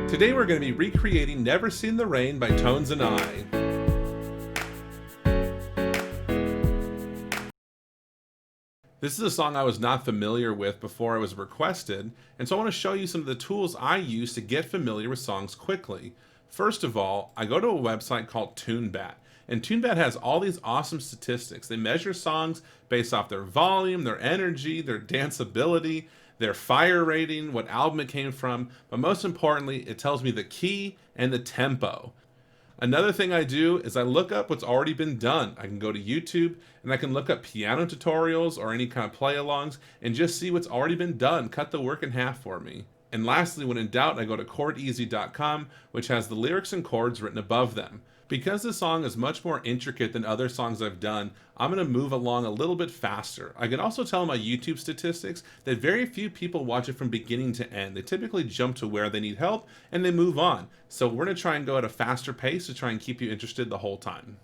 Today we're going to be recreating Never Seen the Rain by Tones and I. This is a song I was not familiar with before it was requested, and so I want to show you some of the tools I use to get familiar with songs quickly. First of all, I go to a website called TuneBat, and TuneBat has all these awesome statistics. They measure songs based off their volume, their energy, their danceability, their fire rating, what album it came from, but most importantly, it tells me the key and the tempo. Another thing I do is I look up what's already been done. I can go to YouTube and I can look up piano tutorials or any kind of play-alongs and just see what's already been done, cut the work in half for me. And lastly, when in doubt, I go to chordeasy.com, which has the lyrics and chords written above them. Because this song is much more intricate than other songs I've done, I'm going to move along a little bit faster. I can also tell my YouTube statistics that very few people watch it from beginning to end. They typically jump to where they need help and they move on. So we're going to try and go at a faster pace to try and keep you interested the whole time.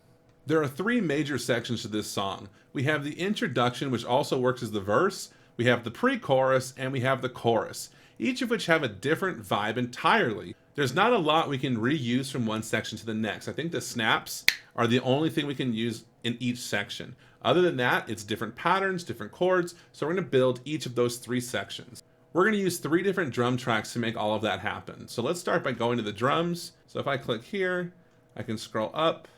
There are three major sections to this song. We have the introduction, which also works as the verse. We have the pre-chorus, and we have the chorus, each of which have a different vibe entirely. There's not a lot we can reuse from one section to the next. I think the snaps are the only thing we can use in each section. Other than that, it's different patterns, different chords, so we're going to build each of those three sections. We're going to use three different drum tracks to make all of that happen. So let's start by going to the drums. So if I click here, I can scroll up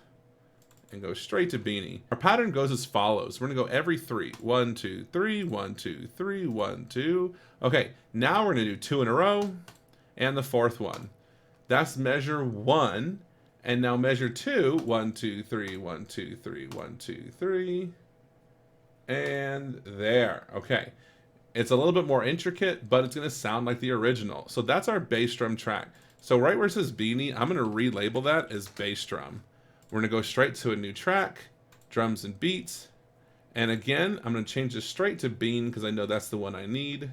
and go straight to Beanie. Our pattern goes as follows. We're going to go every three. 1, 2, 3, 1, 2, 3, 1, 2. Okay, now we're going to do 2 in a row and the fourth one. That's measure 1. And now measure 2. 1, 2, 3, 1, 2, 3, 1, 2, 3. And there. Okay. It's a little bit more intricate, but it's going to sound like the original. So that's our bass drum track. So right where it says Beanie, I'm going to relabel that as bass drum. We're going to go straight to a new track, drums and beats. And again, I'm going to change this straight to Bean because I know that's the one I need.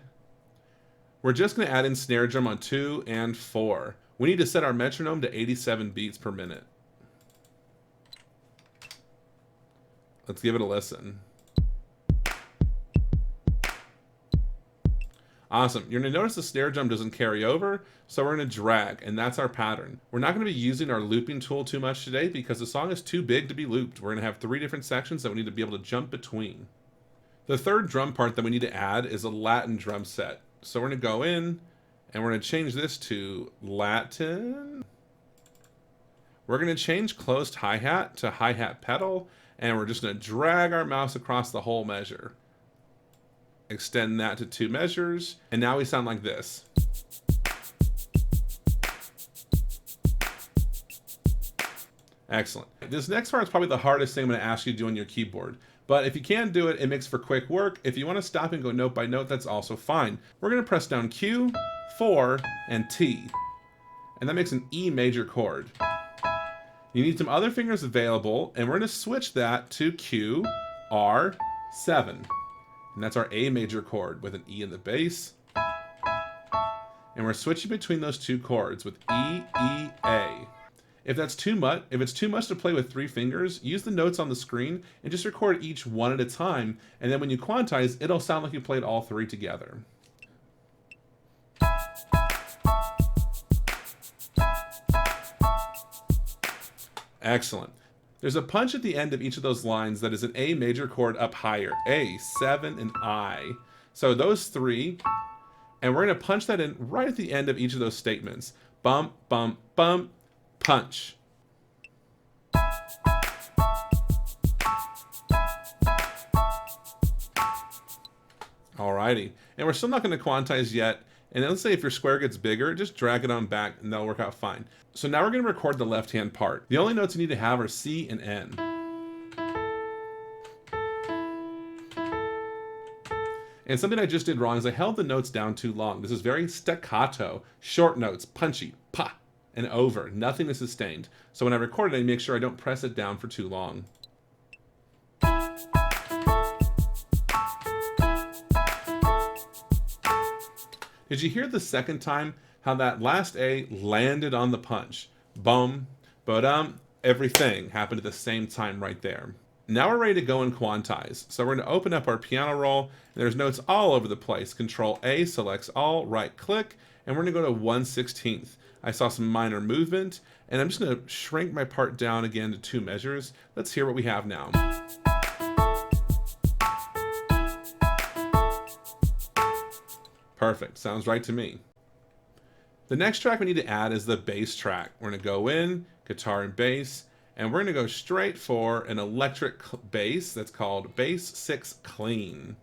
We're just going to add in snare drum on 2 and 4. We need to set our metronome to 87 beats per minute. Let's give it a listen. Awesome. You're going to notice the snare drum doesn't carry over, so we're going to drag, and that's our pattern. We're not going to be using our looping tool too much today because the song is too big to be looped. We're going to have three different sections that we need to be able to jump between. The third drum part that we need to add is a Latin drum set. So we're going to go in, and we're going to change this to Latin. We're going to change closed hi-hat to hi-hat pedal, and we're just going to drag our mouse across the whole measure. Extend that to 2 measures, and now we sound like this. Excellent. This next part is probably the hardest thing I'm going to ask you to do on your keyboard. But if you can do it, it makes for quick work. If you want to stop and go note by note, that's also fine. We're going to press down Q, 4, and T. And that makes an E major chord. You need some other fingers available, and we're going to switch that to Q, R, 7. And that's our A major chord with an E in the bass. And we're switching between those two chords with E, E, A. If it's too much to play with 3 fingers, use the notes on the screen and just record each one at a time. And then when you quantize, it'll sound like you played all 3 together. Excellent. There's a punch at the end of each of those lines that is an A major chord up higher. A, 7, and I. So those 3, and we're going to punch that in right at the end of each of those statements. Bump, bump, bump, punch. Alrighty. And we're still not going to quantize yet. And then let's say if your square gets bigger, just drag it on back and that'll work out fine. So now we're going to record the left-hand part. The only notes you need to have are C and N. And something I just did wrong is I held the notes down too long. This is very staccato, short notes, punchy, pa, and over. Nothing is sustained. So when I record it, I make sure I don't press it down for too long. Did you hear the second time how that last A landed on the punch? Boom, ba-dum, everything happened at the same time right there. Now we're ready to go and quantize. So we're going to open up our piano roll, and there's notes all over the place. Control A selects all, right click, and we're going to go to 1/16. I saw some minor movement, and I'm just going to shrink my part down again to 2 measures. Let's hear what we have now. Perfect, sounds right to me. The next track we need to add is the bass track. We're going to go in, guitar and bass, and we're going to go straight for an electric bass that's called Bass 6 Clean.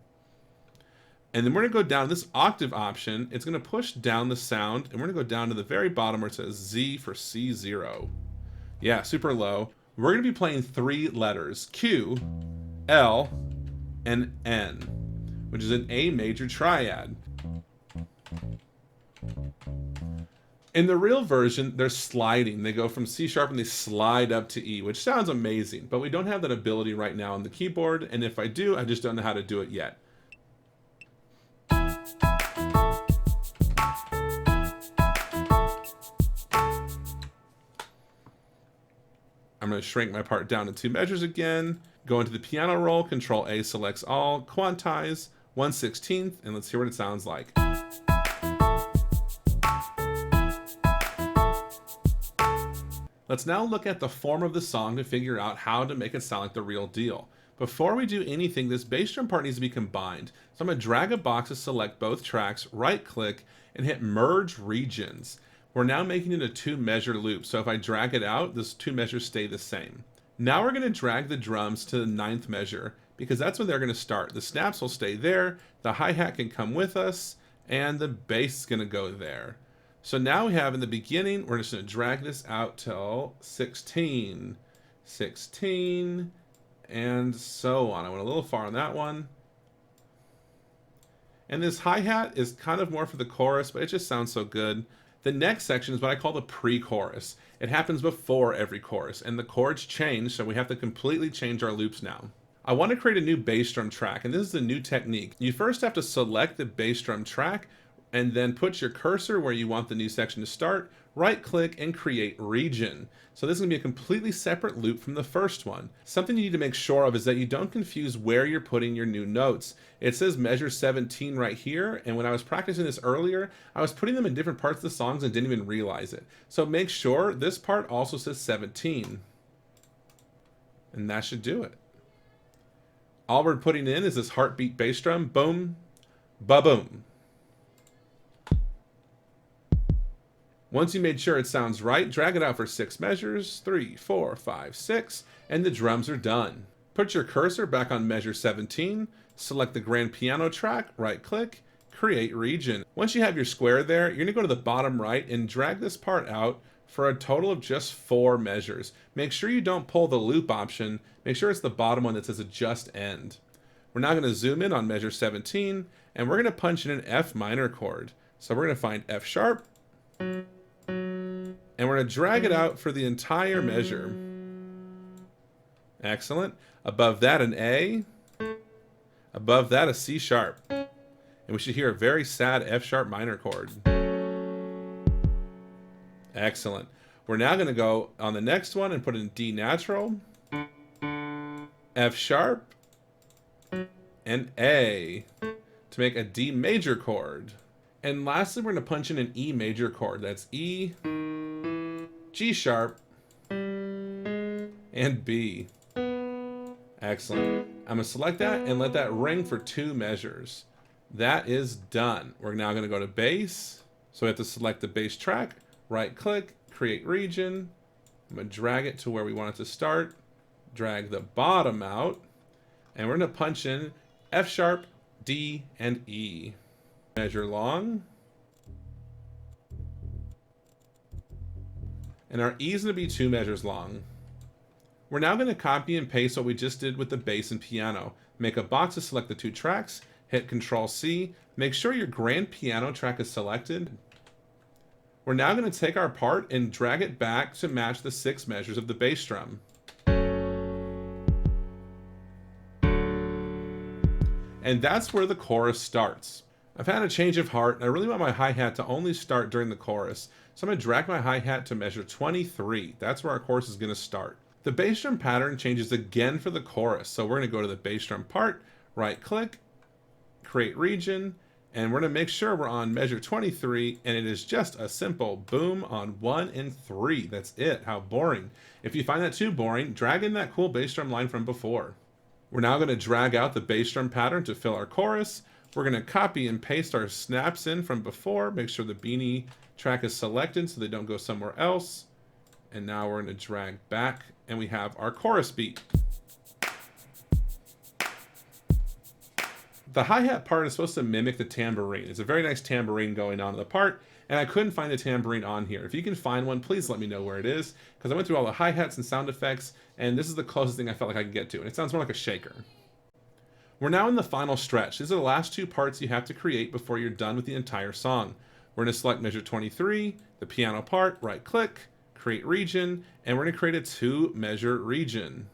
And then we're going to go down this octave option. It's going to push down the sound, and we're going to go down to the very bottom where it says Z for C0. Yeah, super low. We're going to be playing 3 letters, Q, L, and N, which is an A major triad. In the real version, they're sliding. They go from C sharp and they slide up to E, which sounds amazing, but we don't have that ability right now on the keyboard, and if I do, I just don't know how to do it yet. I'm going to shrink my part down to 2 measures again, go into the piano roll, Control A selects all, quantize, 1/16, and let's hear what it sounds like. Let's now look at the form of the song to figure out how to make it sound like the real deal. Before we do anything, this bass drum part needs to be combined. So I'm going to drag a box to select both tracks, right click, and hit merge regions. We're now making it a 2-measure loop, so if I drag it out, those 2 measures stay the same. Now we're going to drag the drums to the 9th measure, because that's when they're going to start. The snaps will stay there, the hi-hat can come with us, and the bass is going to go there. So now we have in the beginning, we're just going to drag this out till 16, 16, and so on. I went a little far on that one. And this hi-hat is kind of more for the chorus, but it just sounds so good. The next section is what I call the pre-chorus. It happens before every chorus, and the chords change, so we have to completely change our loops now. I want to create a new bass drum track, and this is a new technique. You first have to select the bass drum track, and then put your cursor where you want the new section to start, right click and create region. So this is going to be a completely separate loop from the first one. Something you need to make sure of is that you don't confuse where you're putting your new notes. It says measure 17 right here, and when I was practicing this earlier, I was putting them in different parts of the songs and didn't even realize it. So make sure this part also says 17. And that should do it. All we're putting in is this heartbeat bass drum, boom, ba-boom. Once you made sure it sounds right, drag it out for 6 measures, 3, 4, 5, 6, and the drums are done. Put your cursor back on measure 17, select the grand piano track, right click, create region. Once you have your square there, you're gonna go to the bottom right and drag this part out for a total of just 4 measures. Make sure you don't pull the loop option, make sure it's the bottom one that says adjust end. We're now gonna zoom in on measure 17, and we're gonna punch in an F minor chord. So we're gonna find F sharp, and we're going to drag it out for the entire measure. Excellent. Above that, an A. Above that, a C sharp. And we should hear a very sad F sharp minor chord. Excellent. We're now going to go on the next one and put in D natural, F sharp, and A to make a D major chord. And lastly, we're going to punch in an E major chord. That's E, G sharp, and B. Excellent. I'm going to select that and let that ring for 2 measures. That is done. We're now going to go to bass. So we have to select the bass track, right click, create region. I'm going to drag it to where we want it to start, drag the bottom out, and we're going to punch in F sharp, D, and E. Measure long. And our E is going to be 2 measures long. We're now going to copy and paste what we just did with the bass and piano. Make a box to select the 2 tracks, hit Control C, make sure your grand piano track is selected. We're now going to take our part and drag it back to match the 6 measures of the bass drum. And that's where the chorus starts. I've had a change of heart, and I really want my hi-hat to only start during the chorus. So I'm going to drag my hi-hat to measure 23. That's where our chorus is going to start. The bass drum pattern changes again for the chorus. So we're going to go to the bass drum part, right click, create region, And we're going to make sure we're on measure 23, and it is just a simple boom on 1 and 3. That's it. How boring. If you find that too boring, drag in that cool bass drum line from before. We're now going to drag out the bass drum pattern to fill our chorus. We're going to copy and paste our snaps in from before. Make sure the beanie track is selected so they don't go somewhere else. And now we're going to drag back, and we have our chorus beat. The hi-hat part is supposed to mimic the tambourine. It's a very nice tambourine going on in the part, and I couldn't find the tambourine on here. If you can find one, please let me know where it is, because I went through all the hi-hats and sound effects, and this is the closest thing I felt like I could get to, and it sounds more like a shaker. We're now in the final stretch. These are the last two parts you have to create before you're done with the entire song. We're going to select measure 23, the piano part, right-click, create region, and we're going to create a 2-measure region.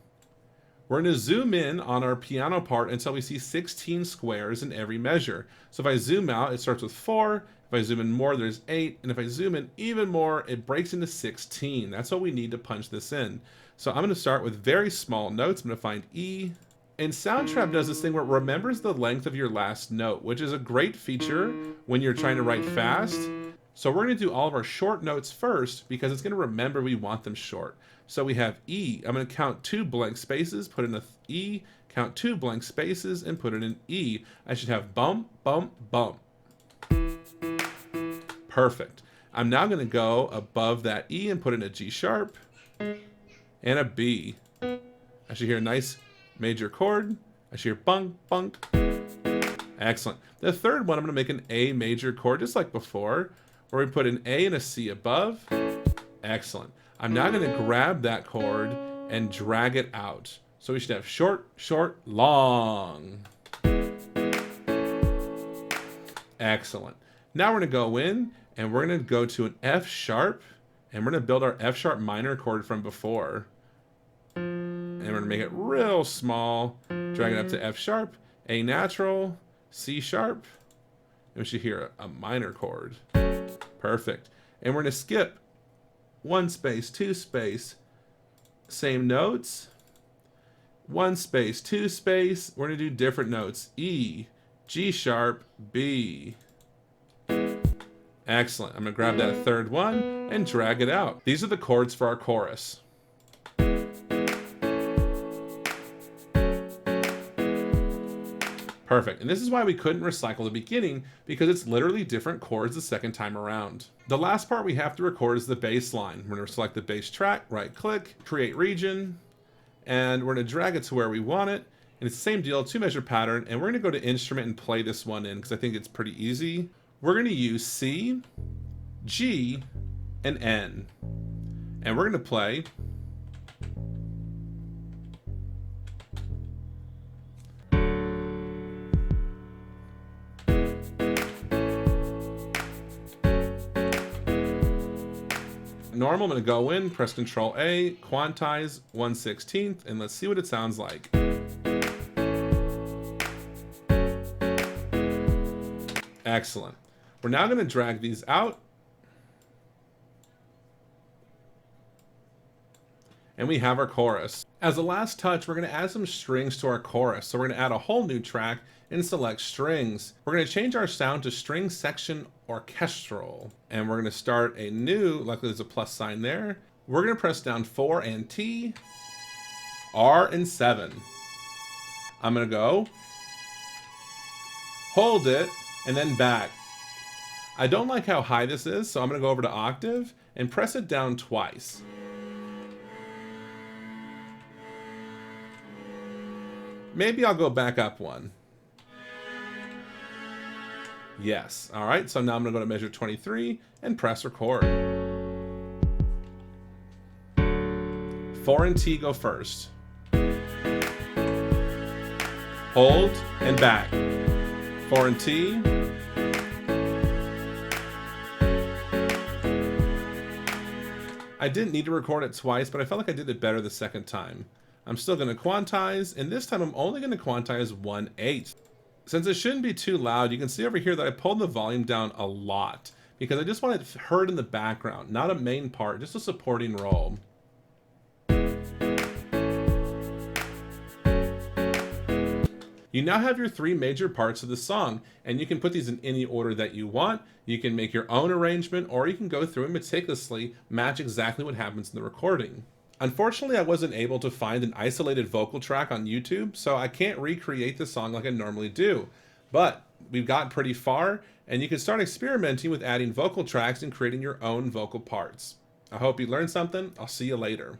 We're going to zoom in on our piano part until we see 16 squares in every measure. So if I zoom out, it starts with 4. If I zoom in more, there's 8. And if I zoom in even more, it breaks into 16. That's what we need to punch this in. So I'm going to start with very small notes. I'm going to find E. And Soundtrap does this thing where it remembers the length of your last note, which is a great feature when you're trying to write fast. So we're going to do all of our short notes first because it's going to remember we want them short. So we have E. I'm going to count 2 blank spaces, put in a E, count 2 blank spaces, and put it in E. I should have bump, bump, bump. Perfect. I'm now going to go above that E and put in a G sharp and a B. I should hear a nice major chord. I should hear bunk, bunk. Excellent. The third one, I'm going to make an A major chord, just like before, where we put an A and a C above. Excellent. I'm now going to grab that chord and drag it out. So we should have short, short, long. Excellent. Now we're going to go in and we're going to go to an F sharp, and we're going to build our F sharp minor chord from before. And we're going to make it real small, drag it up to F sharp, A natural, C sharp, and we should hear a minor chord. Perfect. And we're going to skip 1 space, 2 space, same notes, 1 space, 2 space. We're going to do different notes. E, G sharp, B. Excellent. I'm going to grab that third one and drag it out. These are the chords for our chorus. Perfect. And this is why we couldn't recycle the beginning, because it's literally different chords the second time around. The last part we have to record is the bass line. We're going to select the bass track, right click, create region, and we're going to drag it to where we want it. And it's the same deal, 2-measure pattern, and we're going to go to instrument and play this one in because I think it's pretty easy. We're going to use C, G, and N. And we're going to play normal. I'm going to go in, press Control A, quantize 1/16, and let's see what it sounds like. Excellent. We're now going to drag these out. And we have our chorus. As a last touch, we're going to add some strings to our chorus. So we're going to add a whole new track and select strings. We're going to change our sound to string section orchestral. And we're going to start a new, luckily there's a plus sign there. We're going to press down 4 and T, R and 7. I'm going to go, hold it, and then back. I don't like how high this is, so I'm going to go over to octave and press it down twice. Maybe I'll go back up one. Yes. All right, so now I'm going to go to measure 23 and press record. 4 and T go first. Hold and back. 4 and T. I didn't need to record it twice, but I felt like I did it better the second time. I'm still going to quantize, and this time I'm only going to quantize 1/8. Since it shouldn't be too loud, you can see over here that I pulled the volume down a lot because I just want it heard in the background, not a main part, just a supporting role. You You now have your three major parts of the song, and you can put these in any order that you want. You can make your own arrangement, or you can go through and meticulously match exactly what happens in the recording. Unfortunately, I wasn't able to find an isolated vocal track on YouTube, so I can't recreate the song like I normally do. But we've gotten pretty far, and you can start experimenting with adding vocal tracks and creating your own vocal parts. I hope you learned something. I'll see you later.